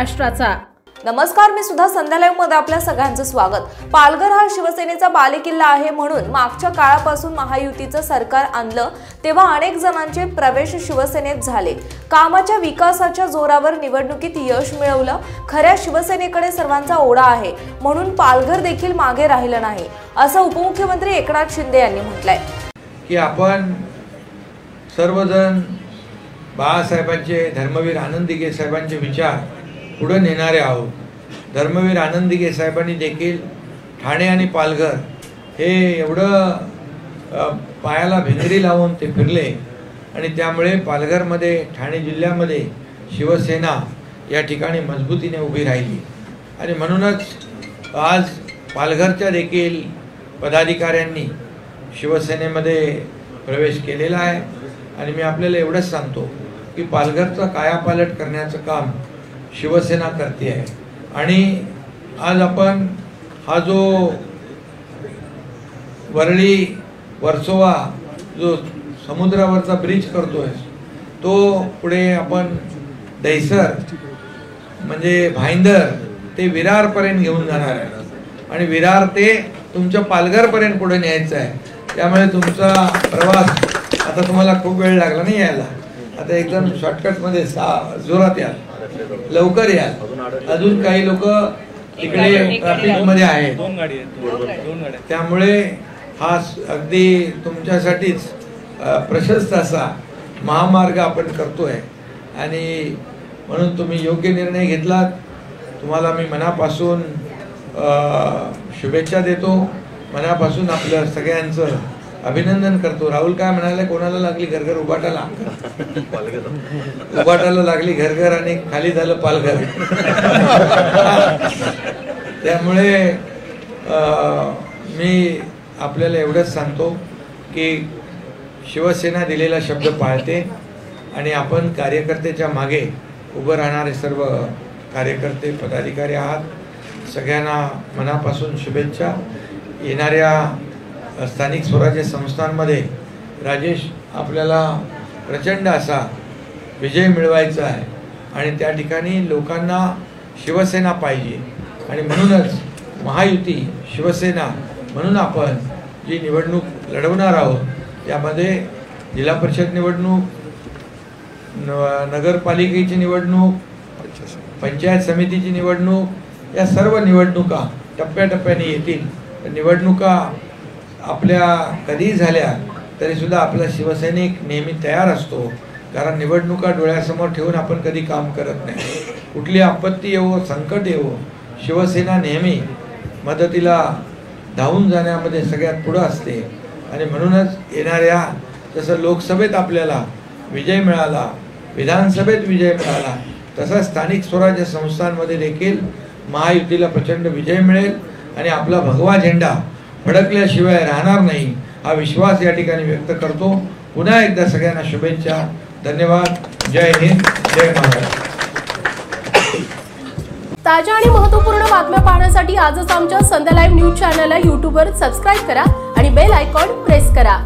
महाराष्ट्राचा। नमस्कार, मी सुद्धा संध्या लाईव्ह मध्ये आपल्या सगळ्यांचं स्वागत। पालघर हा शिवसेनेचा बालेकिल्ला आहे, म्हणून मागच्या काळापासून महायुतीचं सरकार आणलं तेव्हा अनेक जणांचे प्रवेश शिवसेनेत झाले। कामाच्या विकासाच्या जोरावर निवडणुकीत यश मिळवलं। खऱ्या शिवसेनेकडे सर्वांचा ओढा आहे, म्हणून पालघर देखील मागे राहिलं नाही, असं उपमुख्यमंत्री एकनाथ शिंदे यांनी म्हटलंय की आपण सर्वजण बाळासाहेबांचे, धर्मवीर आनंदीगे साहेबांचे विचार पुढे नेणारे आहोत। धर्मवीर आनंदीगे साहेबांनी देखील ठाणे आणि पालघर हे एवढं पायाला भिंगरी लावून ते फिरले आणि त्यामुळे पालघरमध्ये, ठाणे जिल्ह्यामध्ये शिवसेना या ठिकाणी मजबूतीने उभी राहिली आणि म्हणूनच आज पालघरच्या देखील पदाधिकाऱ्यांनी शिवसेनेमध्ये प्रवेश केलेला आहे आणि मी आपल्याला एवढंच सांगतो की पालघरचा कायापालट करण्याचं काम शिवसेना करते आहे। आणि आज आपण हा जो वरळी वर्सोवा जो समुद्रावरचा ब्रिज करतोय तो पुढे आपण दहिसर म्हणजे भाईंदर ते विरारपर्यंत घेऊन जाणार आहे आणि विरार ते तुमच्या पालघरपर्यंत पुढे न्यायचं आहे। त्यामुळे तुमचा प्रवास आता तुम्हाला खूप वेळ लागला नाही यायला, आता एकदम शॉर्टकटमध्ये जोरात याल, लवकर याल। अजून काही लोक इकडे ट्रॅफिक मध्ये आहेत, त्यामुळे हा अगदी तुमच्यासाठीच प्रशस्त असा महामार्ग आपण करतोय आणि म्हणून तुम्ही योग्य निर्णय घेतलात। तुम्हाला मी मनापासून शुभेच्छा देतो, मनापासून आपलं सगळ्यांचं अभिनंदन करतो। राहुल काय म्हणाले, कोणाला लागली घरघर उभाटाला, उभाटाला लागली घरघर आणि खाली झालं पालघर। त्यामुळे मी आपल्याला एवढंच सांगतो की शिवसेना दिलेला शब्द पाळते आणि आपण कार्यकर्त्याच्या मागे उभं राहणारे सर्व कार्यकर्ते, पदाधिकारी आहात। सगळ्यांना मनापासून शुभेच्छा। येणाऱ्या स्थानिक स्वराज्य संस्थांमध्ये राजेश आपल्याला प्रचंड असा विजय मिळवायचा आहे आणि त्या ठिकाणी लोकांना शिवसेना पाहिजे आणि म्हणूनच महायुती शिवसेना म्हणून आपण जी निवडणूक लढवणार आहोत त्यामध्ये जिल्हा परिषद निवडणूक, नगरपालिकेची निवडणूक, पंचायत समितीची निवडणूक, या सर्व निवडणुका टप्प्याटप्प्याने येतील। निवडणुका आपल्या कधी झाल्या तरी सुद्धा आपला शिवसैनिक नेहमी तयार असतो, कारण निवडणुका डोळ्यासमोर ठेवून आपण कधी काम करत नाही। कुठली आपत्ती येवो, संकट येवो, शिवसेना नेहमी मदतीला धावून जाण्यामध्ये सगळ्यात पुढे असते आणि म्हणूनच येणाऱ्या जसं लोकसभेत आपल्याला विजय मिळाला, विधानसभेत विजय मिळाला, तसा स्थानिक स्वराज्य संस्थांमध्ये देखील महायुतीला प्रचंड विजय मिळेल आणि आपला भगवा झेंडा फडकल्याशिवाय राहणार नाही, हा विश्वास या ठिकाणी व्यक्त करतो। पुन्हा एकदा सगळ्यांना शुभेच्छा, धन्यवाद, जय हिंद, जय महाराष्ट्र। ताज्या आणि महत्त्वपूर्ण बातम्या पाहण्यासाठी आजच आमच्या संध्या लाईव्ह न्यूज चॅनलला YouTube वर सबस्क्राईब करा आणि बेल आयकॉन प्रेस करा।